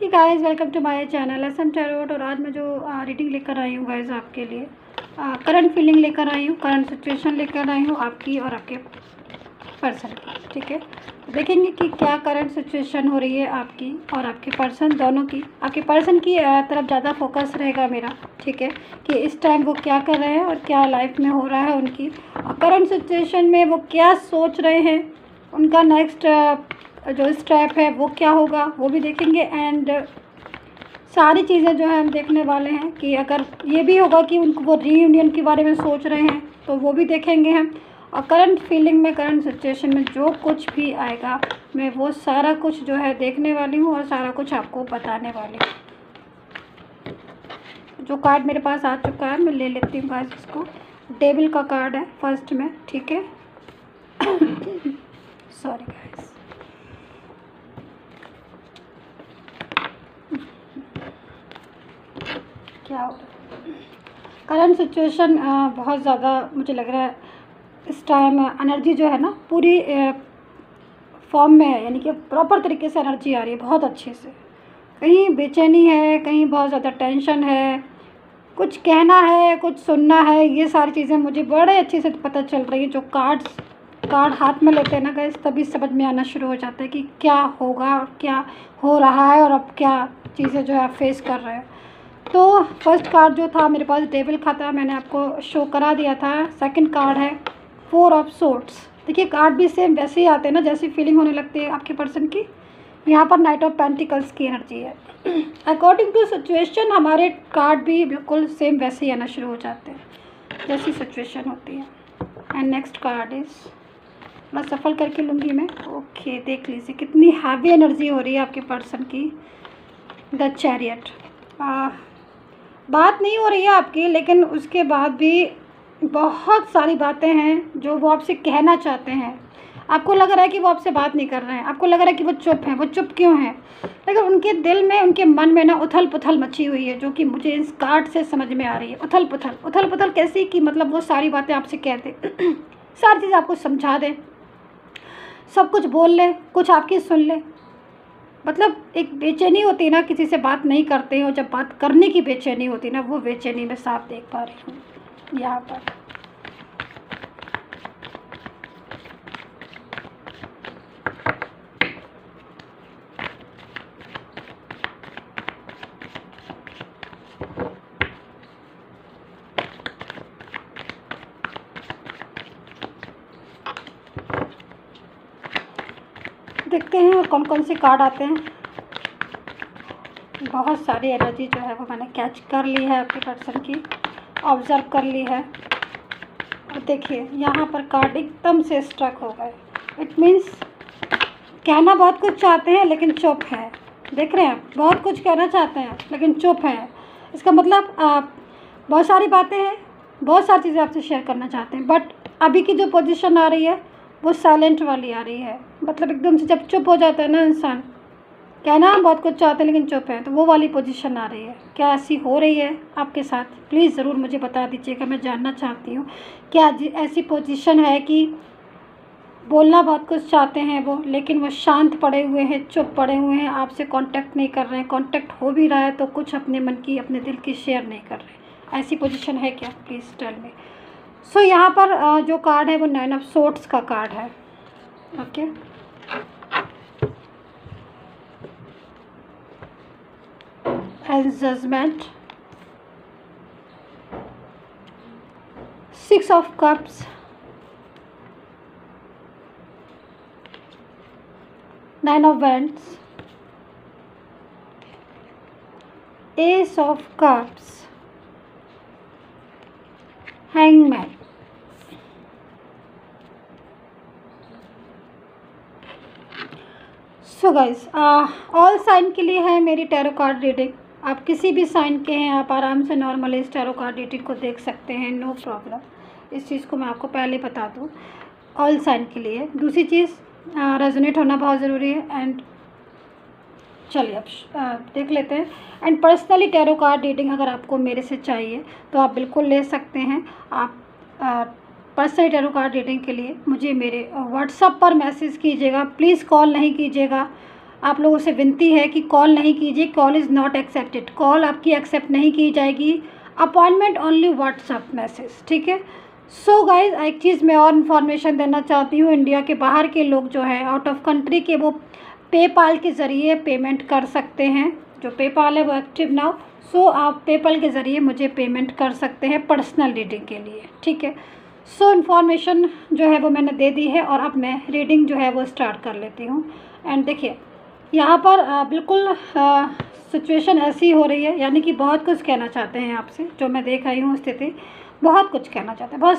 He guys, welcome to my channel SM tarot. और आज मैं जो रीडिंग लेकर आई हूँ गाइस आपके लिए करंट फीलिंग लेकर आई हूँ, करंट सिचुएशन लेकर आई हूँ आपकी और आपके पर्सन की। ठीक है, देखेंगे कि क्या करंट सिचुएशन हो रही है आपकी और आपके पर्सन दोनों की। आपके पर्सन की तरफ ज़्यादा फोकस रहेगा मेरा, ठीक है, कि इस टाइम वो क्या कर रहे हैं और क्या लाइफ में हो रहा है उनकी, और करंट सिचुएशन में वो क्या सोच रहे हैं, उनका नेक्स्ट जो स्टेप है वो क्या होगा वो भी देखेंगे। एंड सारी चीज़ें जो है हम देखने वाले हैं कि अगर ये भी होगा कि उनको वो रीयूनियन के बारे में सोच रहे हैं तो वो भी देखेंगे हम। और करंट फीलिंग में, करंट सिचुएशन में जो कुछ भी आएगा मैं वो सारा कुछ जो है देखने वाली हूँ और सारा कुछ आपको बताने वाली हूँ। जो कार्ड मेरे पास आ चुका है मैं ले लेती हूँ गाइस इसको। डेविल का कार्ड है फर्स्ट में, ठीक है। सॉरी गाइस, क्या हो रहा है करंट सिचुएशन। बहुत ज़्यादा मुझे लग रहा है इस टाइम एनर्जी जो है ना पूरी फॉर्म में है, यानी कि प्रॉपर तरीके से एनर्जी आ रही है बहुत अच्छे से। कहीं बेचैनी है, कहीं बहुत ज़्यादा टेंशन है, कुछ कहना है, कुछ सुनना है, ये सारी चीज़ें मुझे बड़े अच्छे से पता चल रही है। जो कार्ड हाथ में लेते हैं ना गाइस, तभी समझ में आना शुरू हो जाता है कि क्या होगा और क्या हो रहा है और अब क्या चीज़ें जो है आप फेस कर रहे हैं। तो फर्स्ट कार्ड जो था मेरे पास डेविल का था, मैंने आपको शो करा दिया था। सेकंड कार्ड है 4 ऑफ सोर्ड्स। देखिए कार्ड भी सेम वैसे ही आते हैं ना जैसी फीलिंग होने लगती है आपके पर्सन की। यहाँ पर नाइट ऑफ पेंटिकल्स की एनर्जी है। अकॉर्डिंग टू सिचुएशन हमारे कार्ड भी बिल्कुल सेम वैसे ही आना शुरू हो जाते हैं जैसी सिचुएशन होती है। एंड नेक्स्ट कार्ड इज़, मैं सफल करके लूँगी मैं। ओके, देख लीजिए कितनी हैवी एनर्जी हो रही है आपके पर्सन की। The chariot. बात नहीं हो रही है आपकी, लेकिन उसके बाद भी बहुत सारी बातें हैं जो वो आपसे कहना चाहते हैं। आपको लग रहा है कि वो आपसे बात नहीं कर रहे हैं, आपको लग रहा है कि वो चुप हैं। वो चुप क्यों हैं? लेकिन उनके दिल में, उनके मन में ना उथल पुथल मची हुई है, जो कि मुझे इस कार्ड से समझ में आ रही है। उथल पुथल कैसी कि मतलब वो सारी बातें आपसे कहते सारी चीज़ें आपको समझा दें, सब कुछ बोल ले, कुछ आपकी सुन ले। मतलब एक बेचैनी होती है ना, किसी से बात नहीं करते हो, जब बात करने की बेचैनी होती है ना, वो बेचैनी मैं साफ देख पा रही हूँ यहाँ पर। देखते हैं कौन कौन से कार्ड आते हैं। बहुत सारी एनर्जी जो है वो मैंने कैच कर ली है आपके पर्सन की, ऑब्ज़र्व कर ली है। और देखिए यहाँ पर कार्ड एकदम से स्ट्रक हो गए। इट मीन्स कहना बहुत कुछ चाहते हैं लेकिन चुप है। देख रहे हैं, बहुत कुछ कहना चाहते हैं लेकिन चुप है। इसका मतलब बहुत सारी बातें हैं, बहुत सारी चीज़ें आपसे शेयर करना चाहते हैं, बट अभी की जो पोजीशन आ रही है वो साइलेंट वाली आ रही है। मतलब एकदम से जब चुप हो जाता है ना इंसान, कहना बहुत कुछ चाहते हैं लेकिन चुप है, तो वो वाली पोजीशन आ रही है। क्या ऐसी हो रही है आपके साथ? प्लीज़ ज़रूर मुझे बता दीजिएगा, मैं जानना चाहती हूँ क्या ऐसी पोजीशन है कि बोलना बहुत कुछ चाहते हैं वो, लेकिन वो शांत पड़े हुए हैं, चुप पड़े हुए हैं, आपसे कांटेक्ट नहीं कर रहे हैं। कांटेक्ट हो भी रहा है तो कुछ अपने मन की, अपने दिल की शेयर नहीं कर रहे। ऐसी पोजीशन है क्या? Please tell me. सो यहाँ पर जो कार्ड है वो 9 ऑफ सोर्ड्स का कार्ड है। Okay, and judgement, 6 of cups, 9 of wands, ace of cups, hangman. So guys, all sign के लिए है मेरी टैरो कार्ड रीडिंग। आप किसी भी साइन के हैं, आप आराम से नॉर्मली इस टैरो कार्ड रीडिंग को देख सकते हैं, नो प्रॉब्लम। इस चीज़ को मैं आपको पहले बता दूं, ऑल साइन के लिए। दूसरी चीज़, रेजोनेट होना बहुत ज़रूरी है। एंड चलिए अब देख लेते हैं। And personally tarot card reading अगर आपको मेरे से चाहिए तो आप बिल्कुल ले सकते हैं। आप पर्सनल टैरो कार्ड रीडिंग के लिए मुझे मेरे व्हाट्सएप पर मैसेज कीजिएगा, प्लीज़ कॉल नहीं कीजिएगा। आप लोगों से विनती है कि कॉल नहीं कीजिए, call is not accepted, call आपकी एक्सेप्ट नहीं की जाएगी, अपॉइंटमेंट ओनली व्हाट्सअप मैसेज, ठीक है। सो गाइज एक चीज़ मैं और इन्फॉर्मेशन देना चाहती हूँ, इंडिया के बाहर के लोग जो है आउट ऑफ कंट्री के, वो पेपाल के ज़रिए पेमेंट कर सकते हैं। जो पेपाल है वो एक्टिव नाउ, सो आप पेपाल के ज़रिए मुझे पेमेंट कर सकते हैं पर्सनल रीडिंग के लिए, ठीक है। सो इन्फॉर्मेशन जो है वो मैंने दे दी है और अब मैं रीडिंग जो है वो स्टार्ट कर लेती हूँ। एंड देखिए यहाँ पर बिल्कुल सिचुएशन ऐसी हो रही है, यानी कि बहुत कुछ कहना चाहते हैं आपसे, जो मैं देख रही हूँ स्थिति बहुत कुछ कहना चाहते हैं, बहुत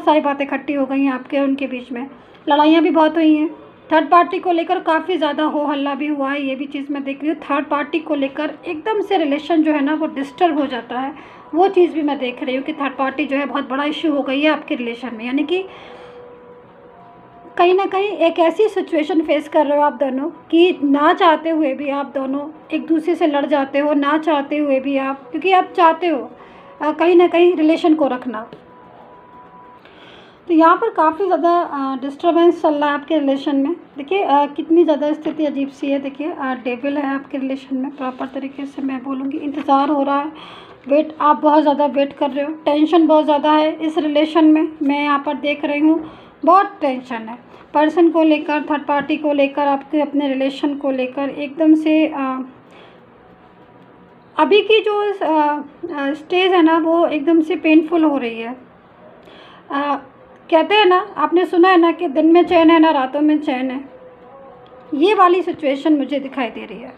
सारी बातें इकट्ठी हो गई हैं आपके उनके बीच में, लड़ाइयाँ भी बहुत हुई हैं, थर्ड पार्टी को लेकर काफ़ी ज़्यादा हो हल्ला भी हुआ है, ये भी चीज़ मैं देख रही हूँ। थर्ड पार्टी को लेकर एकदम से रिलेशन जो है ना वो डिस्टर्ब हो जाता है, वो चीज़ भी मैं देख रही हूँ कि थर्ड पार्टी जो है बहुत बड़ा इशू हो गई है आपके रिलेशन में, यानी कि कहीं ना कहीं एक ऐसी सिचुएशन फेस कर रहे हो आप दोनों कि ना चाहते हुए भी आप दोनों एक दूसरे से लड़ जाते हो, ना चाहते हुए भी आप, क्योंकि आप चाहते हो कहीं ना कहीं रिलेशन को रखना। तो यहाँ पर काफ़ी ज़्यादा डिस्टर्बेंस चल रहा है आपके रिलेशन में। देखिए कितनी ज़्यादा स्थिति अजीब सी है। देखिए डेविल है आपके रिलेशन में, प्रॉपर तरीके से मैं बोलूँगी इंतज़ार हो रहा है, वेट, आप बहुत ज़्यादा वेट कर रहे हो, टेंशन बहुत ज़्यादा है इस रिलेशन में, मैं यहाँ पर देख रही हूँ बहुत टेंशन है पर्सन को लेकर, थर्ड पार्टी को लेकर, आपके अपने रिलेशन को लेकर। एकदम से अभी की जो स्टेज है ना वो एकदम से पेनफुल हो रही है। कहते हैं ना, आपने सुना है ना कि दिन में चैन है ना रातों में चैन है, ये वाली सिचुएशन मुझे दिखाई दे रही है।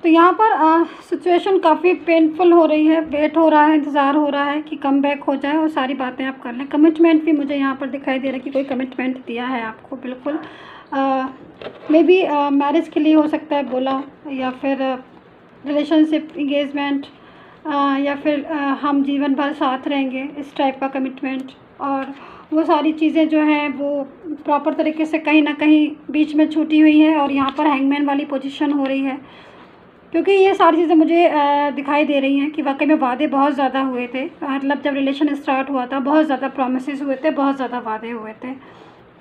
तो यहाँ पर सिचुएशन काफ़ी पेनफुल हो रही है, वेट हो रहा है, इंतज़ार हो रहा है कि कम बैक हो जाए और सारी बातें आप कर लें। कमिटमेंट भी मुझे यहाँ पर दिखाई दे रहा है कि कोई कमिटमेंट दिया है आपको, बिल्कुल मे बी मैरिज के लिए हो सकता है बोला, या फिर रिलेशनशिप इंगेजमेंट, या फिर हम जीवन भर साथ रहेंगे, इस टाइप का कमिटमेंट। और वो सारी चीज़ें जो हैं वो प्रॉपर तरीके से कहीं ना कहीं बीच में छूटी हुई हैं और यहाँ पर हैंगमैन वाली पोजीशन हो रही है, क्योंकि ये सारी चीज़ें मुझे दिखाई दे रही हैं कि वाकई में वादे बहुत ज़्यादा हुए थे। मतलब जब रिलेशन स्टार्ट हुआ था बहुत ज़्यादा प्रॉमिसेस हुए थे, बहुत ज़्यादा वादे हुए थे,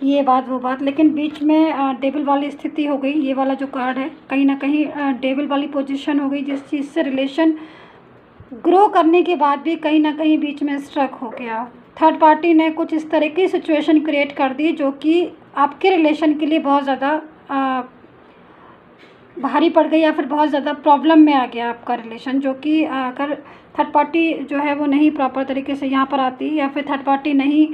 ये बात वो बात, लेकिन बीच में डेविल वाली स्थिति हो गई। ये वाला जो कार्ड है कहीं ना कहीं डेविल वाली पोजीशन हो गई, जिस चीज़ से रिलेशन ग्रो करने के बाद भी कहीं ना कहीं बीच में स्ट्रक हो गया। थर्ड पार्टी ने कुछ इस तरह की सिचुएशन क्रिएट कर दी जो कि आपके रिलेशन के लिए बहुत ज़्यादा भारी पड़ गई, या फिर बहुत ज़्यादा प्रॉब्लम में आ गया आपका रिलेशन। जो कि अगर थर्ड पार्टी जो है वो नहीं प्रॉपर तरीके से यहाँ पर आती, या फिर थर्ड पार्टी नहीं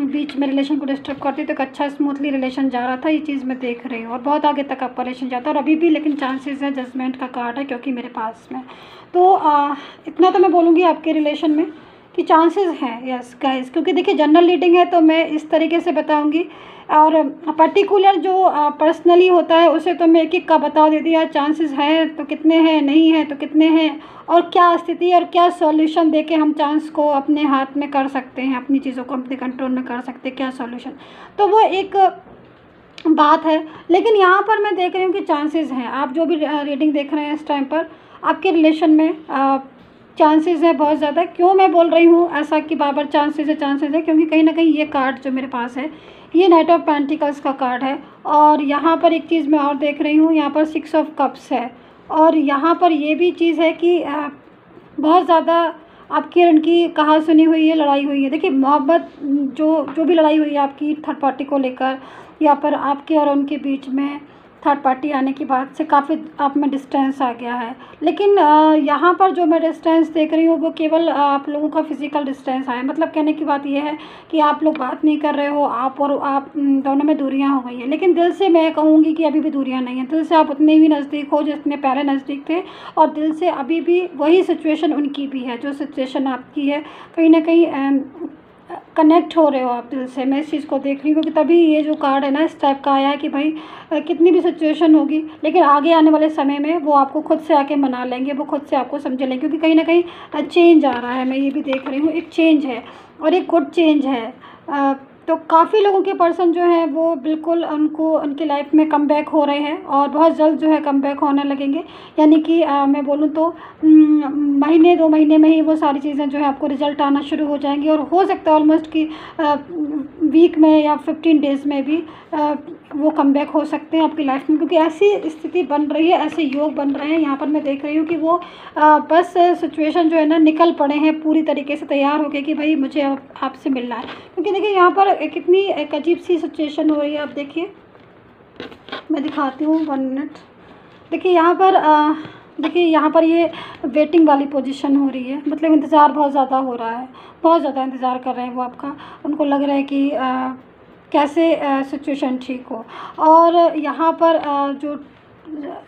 बीच में रिलेशन को डिस्टर्ब करती, तो एक अच्छा स्मूथली रिलेशन जा रहा था। ये चीज़ मैं देख रही हूँ और बहुत आगे तक आपका रिलेशन जाता है और अभी भी लेकिन चांसेस है, जजमेंट का कार्ड है क्योंकि मेरे पास में। तो इतना तो मैं बोलूँगी आपके रिलेशन में कि चांसेस हैं, यस गाइस, क्योंकि देखिए जनरल रीडिंग है तो मैं इस तरीके से बताऊंगी, और पर्टिकुलर जो पर्सनली होता है उसे तो मैं एक एक का बता देती है, चांसेस हैं तो कितने हैं, नहीं है तो कितने हैं, और क्या स्थिति है और क्या सॉल्यूशन देके हम चांस को अपने हाथ में कर सकते हैं, अपनी चीज़ों को अपने कंट्रोल में कर सकते हैं, क्या सॉल्यूशन, तो वो एक बात है। लेकिन यहाँ पर मैं देख रही हूँ कि चांसेस हैं, आप जो भी रीडिंग देख रहे हैं इस टाइम पर आपके रिलेशन में चांसेस है बहुत ज़्यादा। क्यों मैं बोल रही हूँ ऐसा कि बार चांसेस है, क्योंकि कहीं ना कहीं ये कार्ड जो मेरे पास है ये नाइट ऑफ पेंटिकल्स का कार्ड है, और यहाँ पर एक चीज़ मैं और देख रही हूँ, यहाँ पर 6 ऑफ कप्स है, और यहाँ पर ये भी चीज़ है कि बहुत ज़्यादा आपकी और उनकी कहा सुनी हुई है, लड़ाई हुई है। देखिए मोहब्बत जो भी लड़ाई हुई है आपकी थर्ड पार्टी को लेकर, या पर आपके और उनके बीच में थर्ड पार्टी आने की बात से काफ़ी आप में डिस्टेंस आ गया है। लेकिन यहाँ पर जो मैं डिस्टेंस देख रही हूँ वो केवल आप लोगों का फिज़िकल डिस्टेंस आया, मतलब कहने की बात यह है कि आप लोग बात नहीं कर रहे हो, आप दोनों में दूरियाँ हो गई हैं, लेकिन दिल से मैं कहूँगी कि अभी भी दूरियाँ नहीं हैं। दिल से आप उतने ही नज़दीक हो जितने पहले नज़दीक थे, और दिल से अभी भी वही सिचुएशन उनकी भी है जो सिचुएशन आपकी है, कहीं ना कहीं कनेक्ट हो रहे हो आप दिल से। मैं इस चीज़ को देख रही हूँ क्योंकि तभी ये जो कार्ड है ना इस टाइप का आया है कि भाई कितनी भी सिचुएशन होगी लेकिन आगे आने वाले समय में वो आपको खुद से आके मना लेंगे, वो खुद से आपको समझ लेंगे, क्योंकि कहीं ना कहीं चेंज आ रहा है। मैं ये भी देख रही हूँ एक चेंज है और एक गुड चेंज है। तो काफ़ी लोगों के पर्सन जो हैं वो बिल्कुल उनकी लाइफ में कम बैक हो रहे हैं और बहुत जल्द जो है कम बैक होने लगेंगे, यानी कि मैं बोलूँ तो महीने 2 महीने में ही वो सारी चीज़ें जो है आपको रिजल्ट आना शुरू हो जाएंगी, और हो सकता है ऑलमोस्ट कि वीक में या 15 डेज़ में भी वो कमबैक हो सकते हैं आपकी लाइफ में, क्योंकि ऐसी स्थिति बन रही है, ऐसे योग बन रहे हैं यहाँ पर। मैं देख रही हूँ कि वो बस सिचुएशन जो है ना निकल पड़े हैं पूरी तरीके से तैयार होके कि भाई मुझे आपसे मिलना है। क्योंकि देखिए यहाँ पर कितनी एक अजीब सी सिचुएशन हो रही है। आप देखिए, मैं दिखाती हूँ 1 मिनट। देखिए यहाँ पर ये वेटिंग वाली पोजीशन हो रही है, मतलब इंतज़ार बहुत ज़्यादा हो रहा है, बहुत ज़्यादा इंतज़ार कर रहे हैं वो आपका। उनको लग रहा है कि कैसे सिचुएशन ठीक हो। और यहाँ पर जो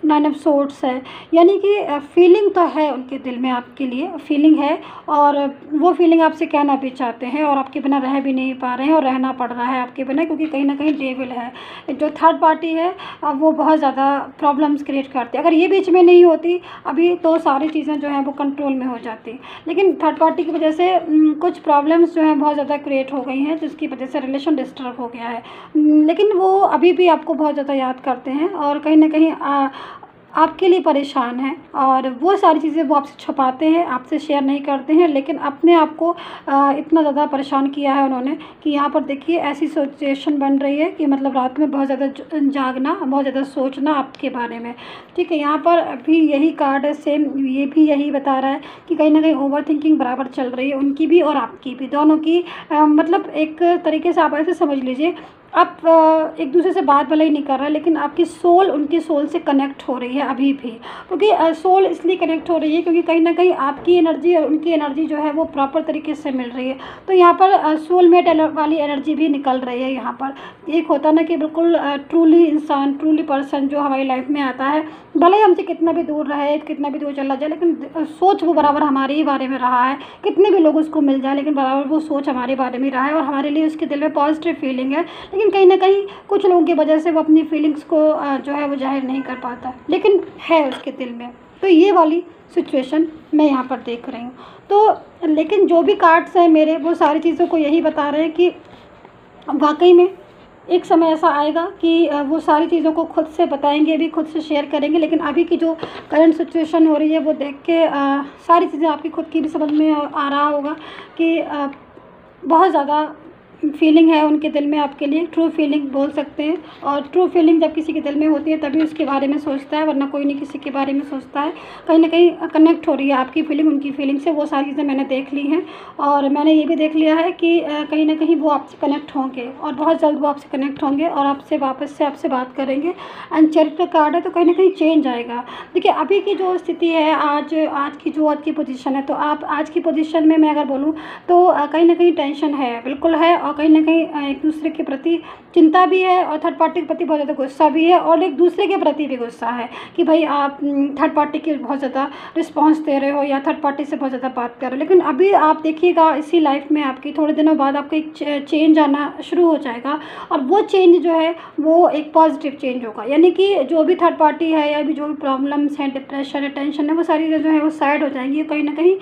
9 ऑफ सोर्ड्स है, यानी कि फीलिंग तो है उनके दिल में आपके लिए, फीलिंग है, और वो फीलिंग आपसे कहना भी चाहते हैं और आपके बिना रह भी नहीं पा रहे हैं, और रहना पड़ रहा है आपके बिना, क्योंकि कहीं ना कहीं डेविल है। जो थर्ड पार्टी है वो बहुत ज़्यादा प्रॉब्लम्स क्रिएट करती है। अगर ये बीच में नहीं होती अभी तो सारी चीज़ें जो हैं वो कंट्रोल में हो जाती, लेकिन थर्ड पार्टी की वजह से कुछ प्रॉब्लम्स जो हैं बहुत ज़्यादा क्रिएट हो गई हैं, जिसकी वजह से रिलेशन डिस्टर्ब हो गया है। लेकिन वो अभी भी आपको बहुत ज़्यादा याद करते हैं और कहीं ना कहीं आपके लिए परेशान हैं, और वो सारी चीज़ें वो आपसे छुपाते हैं, आपसे शेयर नहीं करते हैं। लेकिन अपने आप को इतना ज़्यादा परेशान किया है उन्होंने कि यहाँ पर देखिए ऐसी सिचुएशन बन रही है कि मतलब रात में बहुत ज़्यादा जागना, बहुत ज़्यादा सोचना आपके बारे में। ठीक है, यहाँ पर भी यही कार्ड है, सेम ये भी यही बता रहा है कि कहीं ना कहीं ओवर थिंकिंग बराबर चल रही है उनकी भी और आपकी भी, दोनों की। मतलब एक तरीके से आप ऐसे समझ लीजिए, आप एक दूसरे से बात भले ही नहीं कर रहे, लेकिन आपकी सोल उनकी सोल से कनेक्ट हो रही है अभी भी। क्योंकि सोल इसलिए कनेक्ट हो रही है क्योंकि कहीं ना कहीं आपकी एनर्जी और उनकी एनर्जी जो है वो प्रॉपर तरीके से मिल रही है। तो यहाँ पर सोलमेट वाली एनर्जी भी निकल रही है। यहाँ पर एक होता ना कि बिल्कुल ट्रूली इंसान, ट्रूली पर्सन जो हमारी लाइफ में आता है, भले ही हमसे कितना भी दूर रहे, कितना भी दूर चला जाए, लेकिन सोच वो बराबर हमारे ही बारे में रहा है। कितने भी लोग उसको मिल जाए, लेकिन बराबर वो सोच हमारे बारे में रहा है, और हमारे लिए उसके दिल में पॉजिटिव फीलिंग है। लेकिन कहीं ना कहीं कुछ लोगों की वजह से वो अपनी फीलिंग्स को जो है वो जाहिर नहीं कर पाता, लेकिन है उसके दिल में। तो ये वाली सिचुएशन मैं यहाँ पर देख रही हूँ। तो लेकिन जो भी कार्ड्स हैं मेरे, वो सारी चीज़ों को यही बता रहे हैं कि वाकई में एक समय ऐसा आएगा कि वो सारी चीज़ों को खुद से बताएंगे भी, खुद से शेयर करेंगे। लेकिन अभी की जो करंट सिचुएशन हो रही है वो देख के सारी चीज़ें आपकी खुद की भी समझ में आ रहा होगा कि बहुत ज़्यादा फीलिंग है उनके दिल में आपके लिए, ट्रू फीलिंग बोल सकते हैं। और ट्रू फीलिंग जब किसी के दिल में होती है तभी उसके बारे में सोचता है, वरना कोई नहीं किसी के बारे में सोचता है। कहीं ना कहीं कनेक्ट हो रही है आपकी फीलिंग उनकी फीलिंग से, वो सारी चीज़ें मैंने देख ली हैं। और मैंने ये भी देख लिया है कि कहीं ना कहीं वो आपसे कनेक्ट होंगे, और बहुत जल्द वो आपसे कनेक्ट होंगे और आपसे वापस से आपसे बात करेंगे। एंड चैरिटी कार्ड है, तो कहीं ना कहीं चेंज आएगा। देखिए अभी की जो स्थिति है, आज की पोजीशन है, तो आप आज की पोजीशन में मैं अगर बोलूँ तो कहीं ना कहीं टेंशन है, बिल्कुल है, और कहीं ना कहीं एक दूसरे के प्रति चिंता भी है, और थर्ड पार्टी के प्रति बहुत ज़्यादा गुस्सा भी है, और एक दूसरे के प्रति भी गुस्सा है कि भाई आप थर्ड पार्टी की बहुत ज़्यादा रिस्पांस दे रहे हो या थर्ड पार्टी से बहुत ज़्यादा बात कर रहे हो। लेकिन अभी आप देखिएगा इसी लाइफ में आपकी थोड़े दिनों बाद आपका एक चेंज आना शुरू हो जाएगा, और वो चेंज जो है वो एक पॉजिटिव चेंज होगा। यानी कि जो भी थर्ड पार्टी है या भी जो भी प्रॉब्लम्स हैं, डिप्रेशन है, टेंशन है, वो सारी चीज़ें जो है वो साइड हो जाएंगी। कहीं ना कहीं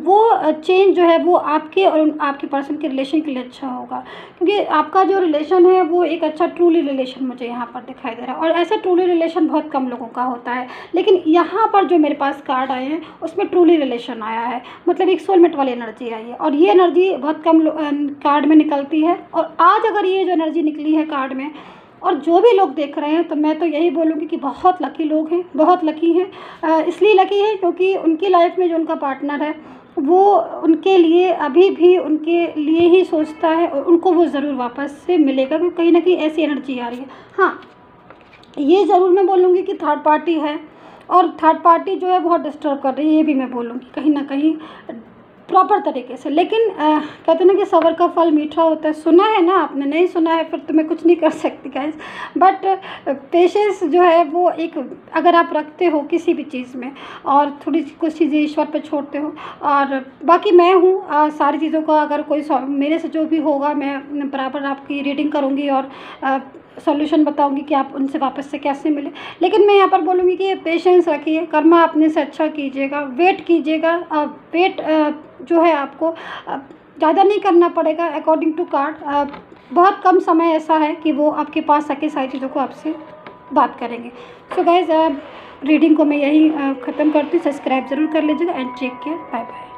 वो चेंज जो है वो आपके और आपके पर्सन के रिलेशन के लिए अच्छा होगा, क्योंकि आपका जो रिलेशन है वो एक अच्छा ट्रूली रिलेशन मुझे यहाँ पर दिखाई दे रहा है। और ऐसा ट्रूली रिलेशन बहुत कम लोगों का होता है, लेकिन यहाँ पर जो मेरे पास कार्ड आए हैं उसमें ट्रूली रिलेशन आया है, मतलब एक सोलमेट वाली एनर्जी आई है। और ये एनर्जी बहुत कम कार्ड में निकलती है, और आज अगर ये जो एनर्जी निकली है कार्ड में, और जो भी लोग देख रहे हैं, तो मैं तो यही बोलूँगी कि बहुत लकी लोग हैं, बहुत लकी हैं। इसलिए लकी है क्योंकि उनकी लाइफ में जो उनका पार्टनर है वो उनके लिए अभी भी उनके लिए ही सोचता है, और उनको वो ज़रूर वापस से मिलेगा, क्योंकि कहीं ना कहीं ऐसी एनर्जी आ रही है। हाँ, ये ज़रूर मैं बोलूँगी कि थर्ड पार्टी है, और थर्ड पार्टी जो है बहुत डिस्टर्ब कर रही है, ये भी मैं बोलूँगी कहीं ना कहीं प्रॉपर तरीके से। लेकिन कहते हैं ना कि सब्र का फल मीठा होता है। सुना है ना आपने, नहीं सुना है फिर तो मैं कुछ नहीं कर सकती गाइस। बट पेशेंस जो है वो एक अगर आप रखते हो किसी भी चीज़ में, और थोड़ी कुछ चीज़ें ईश्वर पे छोड़ते हो, और बाकी मैं हूँ सारी चीज़ों का, अगर कोई मेरे से जो भी होगा मैं बराबर आपकी रीडिंग करूँगी और सॉल्यूशन बताऊंगी कि आप उनसे वापस से कैसे मिले। लेकिन मैं यहाँ पर बोलूँगी कि पेशेंस रखिए, कर्मा अपने से अच्छा कीजिएगा, वेट कीजिएगा। वेट जो है आपको ज़्यादा नहीं करना पड़ेगा अकॉर्डिंग टू कार्ड। बहुत कम समय ऐसा है कि वो आपके पास आके सारी चीज़ों को आपसे बात करेंगे। सो गाइज रीडिंग को मैं यही ख़त्म करती हूँ। सब्सक्राइब ज़रूर कर लीजिएगा and take care, bye bye.